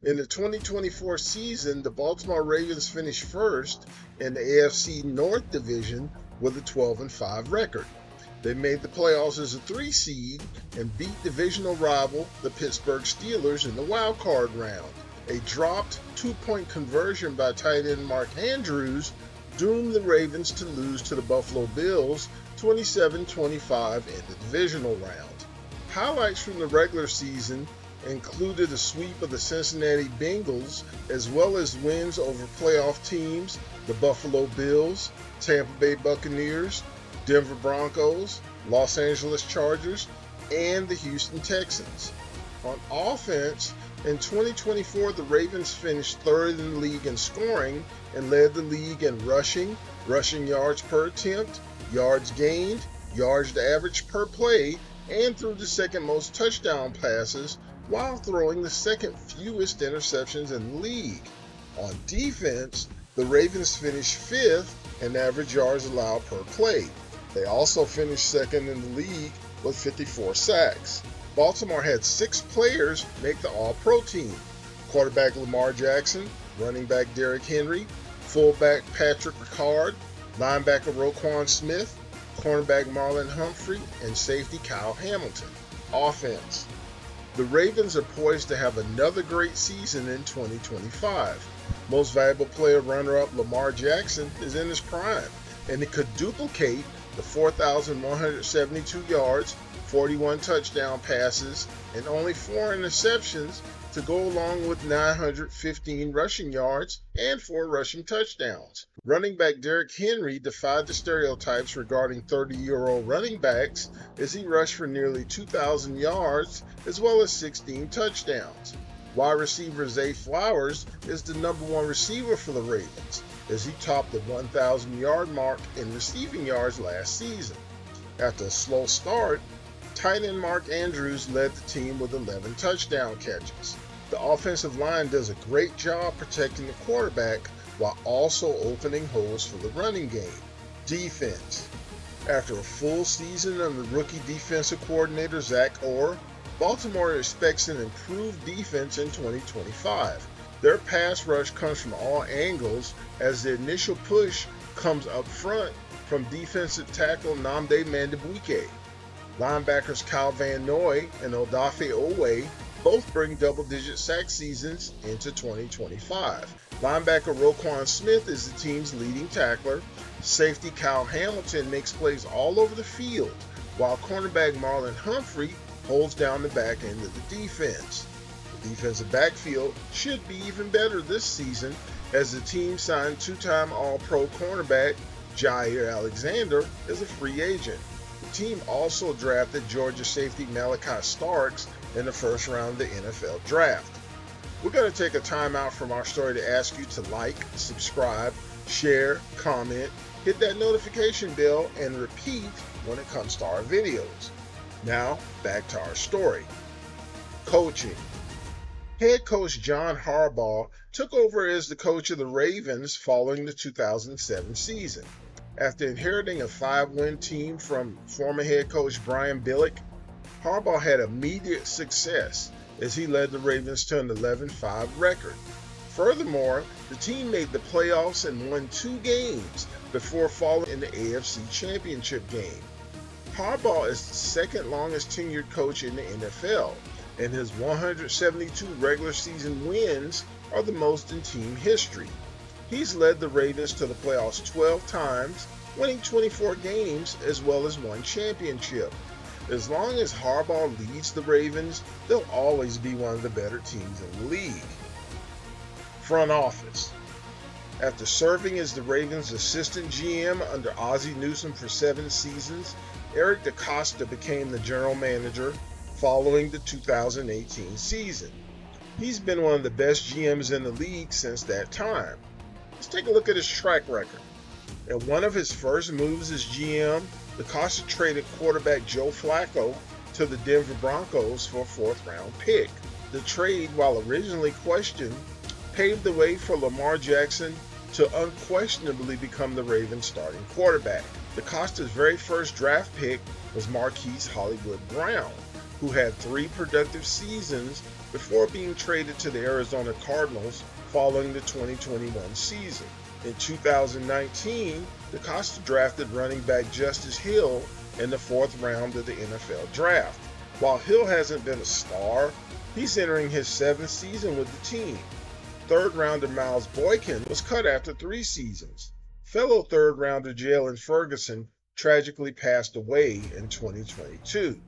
In the 2024 season, the Baltimore Ravens finished first in the AFC North Division with a 12-5 record. They made the playoffs as a 3 seed and beat divisional rival the Pittsburgh Steelers in the wild card round. A dropped 2-point conversion by tight end Mark Andrews doomed the Ravens to lose to the Buffalo Bills 27-25 in the divisional round. Highlights from the regular season included a sweep of the Cincinnati Bengals, as well as wins over playoff teams the Buffalo Bills, Tampa Bay Buccaneers, Denver Broncos, Los Angeles Chargers, and the Houston Texans. On offense, in 2024, the Ravens finished third in the league in scoring and led the league in rushing yards per attempt, yards gained, yards to average per play, and threw the second most touchdown passes while throwing the second fewest interceptions in the league. On defense, the Ravens finished fifth in average yards allowed per play. They also finished second in the league with 54 sacks. Baltimore had 6 players make the All-Pro team: quarterback Lamar Jackson, running back Derrick Henry, fullback Patrick Ricard, linebacker Roquan Smith, cornerback Marlon Humphrey, and safety Kyle Hamilton. Offense. The Ravens are poised to have another great season in 2025. Most valuable player runner-up Lamar Jackson is in his prime, and it could duplicate the 4,172 yards, 41 touchdown passes, and only 4 interceptions to go along with 915 rushing yards and 4 rushing touchdowns. Running back Derrick Henry defied the stereotypes regarding 30-year-old running backs as he rushed for nearly 2,000 yards as well as 16 touchdowns. Wide receiver Zay Flowers is the number 1 receiver for the Ravens as he topped the 1,000-yard mark in receiving yards last season. After a slow start, tight end Mark Andrews led the team with 11 touchdown catches. The offensive line does a great job protecting the quarterback while also opening holes for the running game. Defense. After a full season under rookie defensive coordinator Zach Orr, Baltimore expects an improved defense in 2025. Their pass rush comes from all angles as the initial push comes up front from defensive tackle Nnamdi Madubuike. Linebackers Kyle Van Noy and Odafe Owe both bring double-digit sack seasons into 2025. Linebacker Roquan Smith is the team's leading tackler. Safety Kyle Hamilton makes plays all over the field, while cornerback Marlon Humphrey holds down the back end of the defense. The defensive backfield should be even better this season as the team signed 2-time All-Pro cornerback Jair Alexander as a free agent. The team also drafted Georgia safety Malachi Starks in the first round of the NFL draft. We're going to take a time out from our story to ask you to like, subscribe, share, comment, hit that notification bell, and repeat when it comes to our videos. Now, back to our story. Coaching. Head coach John Harbaugh took over as the coach of the Ravens following the 2007 season. After inheriting a 5-win team from former head coach Brian Billick, Harbaugh had immediate success as he led the Ravens to an 11-5 record. Furthermore, the team made the playoffs and won 2 games before falling in the AFC Championship game. Harbaugh is the second longest tenured coach in the NFL, and his 172 regular season wins are the most in team history. He's led the Ravens to the playoffs 12 times, winning 24 games as well as 1 championship. As long as Harbaugh leads the Ravens, they'll always be one of the better teams in the league. Front office. After serving as the Ravens' assistant GM under Ozzie Newsome for 7 seasons, Eric DeCosta became the general manager following the 2018 season. He's been one of the best GMs in the league since that time. Let's take a look at his track record. In one of his first moves as GM, DeCosta traded quarterback Joe Flacco to the Denver Broncos for a 4th-round pick. The trade, while originally questioned, paved the way for Lamar Jackson to unquestionably become the Ravens' starting quarterback. DeCosta's very first draft pick was Marquise Hollywood Brown, who had 3 productive seasons before being traded to the Arizona Cardinals following the 2021 season. In 2019, DeCosta drafted running back Justice Hill in the 4th round of the NFL draft. While Hill hasn't been a star, he's entering his 7th season with the team. 3rd rounder Miles Boykin was cut after 3 seasons. Fellow 3rd rounder Jalen Ferguson tragically passed away in 2022.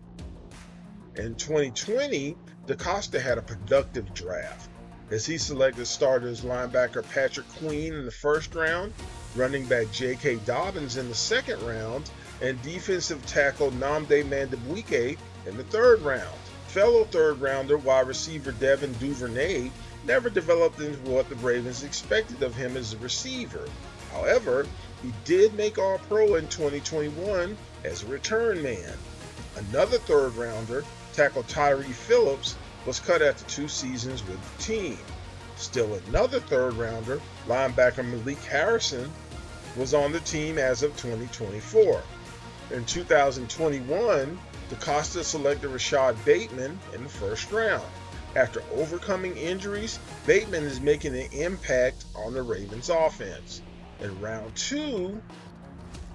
In 2020, DeCosta had a productive draft, as he selected starters linebacker Patrick Queen in the 1st round, running back J.K. Dobbins in the 2nd round, and defensive tackle Nnamdi Madubuike in the 3rd round. Fellow 3rd rounder wide receiver Devin Duvernay never developed into what the Ravens expected of him as a receiver. However, he did make All-Pro in 2021 as a return man. Another 3rd rounder, tackle Tyree Phillips, was cut after 2 seasons with the team. Still another 3rd rounder, linebacker Malik Harrison, was on the team as of 2024. In 2021, DeCosta selected Rashad Bateman in the 1st round. After overcoming injuries, Bateman is making an impact on the Ravens offense. In round 2,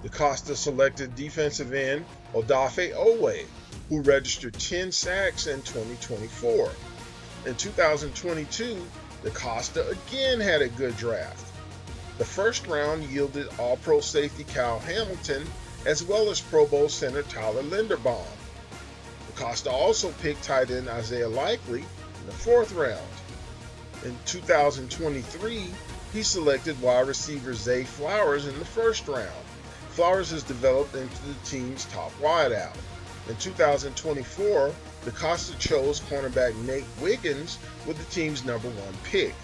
DeCosta selected defensive end Odafe Oweh, who registered 10 sacks in 2024. In 2022, DeCosta again had a good draft. The 1st round yielded All-Pro safety Kyle Hamilton, as well as Pro Bowl center Tyler Linderbaum. DeCosta also picked tight end Isaiah Likely in the 4th round. In 2023, he selected wide receiver Zay Flowers in the 1st round. Flowers has developed into the team's top wideout. In 2024, DeCosta chose cornerback Nate Wiggins with the team's #1 pick.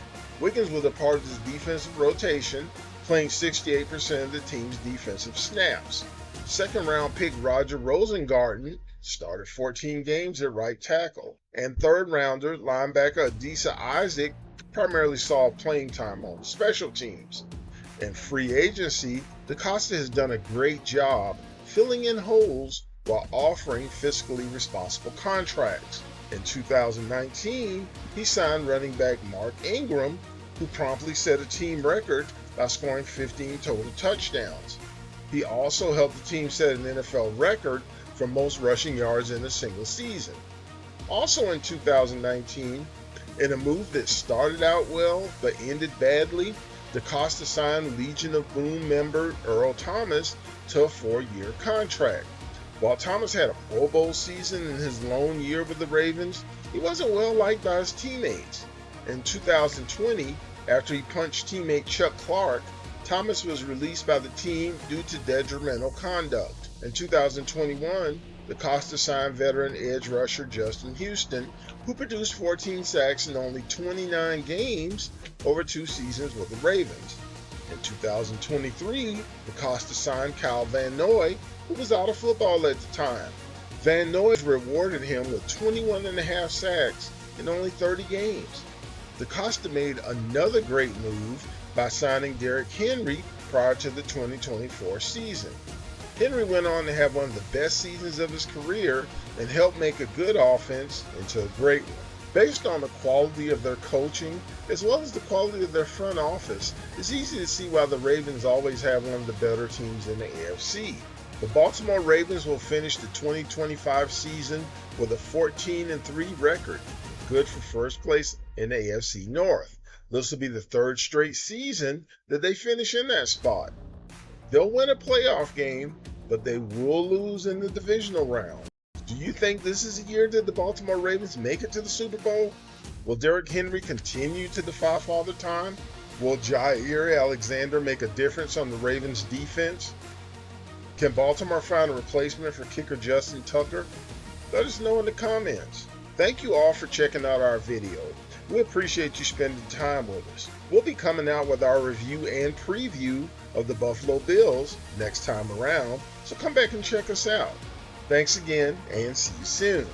Wiggins was a part of his defensive rotation, playing 68% of the team's defensive snaps. 2nd round pick Roger Rosengarten started 14 games at right tackle, and 3rd rounder linebacker Adisa Isaac primarily saw playing time on special teams. In free agency, DeCosta has done a great job filling in holes while offering fiscally responsible contracts. In 2019, he signed running back Mark Ingram, who promptly set a team record by scoring 15 total touchdowns. He also helped the team set an NFL record for most rushing yards in a single season. Also in 2019, in a move that started out well but ended badly, DeCosta signed Legion of Boom member Earl Thomas to a 4-year contract. While Thomas had a Pro Bowl season in his lone year with the Ravens, he wasn't well liked by his teammates. In 2020, after he punched teammate Chuck Clark, Thomas was released by the team due to detrimental conduct. In 2021, DeCosta signed veteran edge rusher Justin Houston, who produced 14 sacks in only 29 games over 2 seasons with the Ravens. In 2023, DeCosta signed Kyle Van Noy, who was out of football at the time. Van Noy rewarded him with 21.5 sacks in only 30 games. DeCosta made another great move by signing Derrick Henry prior to the 2024 season. Henry went on to have one of the best seasons of his career and helped make a good offense into a great one. Based on the quality of their coaching, as well as the quality of their front office, it's easy to see why the Ravens always have one of the better teams in the AFC. The Baltimore Ravens will finish the 2025 season with a 14-3 record, good for first place in the AFC North. This will be the 3rd straight season that they finish in that spot. They'll win a playoff game, but they will lose in the divisional round. Do you think this is a year that the Baltimore Ravens make it to the Super Bowl? Will Derrick Henry continue to defy Father Time? Will Jair Alexander make a difference on the Ravens' defense? Can Baltimore find a replacement for kicker Justin Tucker? Let us know in the comments. Thank you all for checking out our video. We appreciate you spending time with us. We'll be coming out with our review and preview of the Buffalo Bills next time around, so come back and check us out. Thanks again, and see you soon.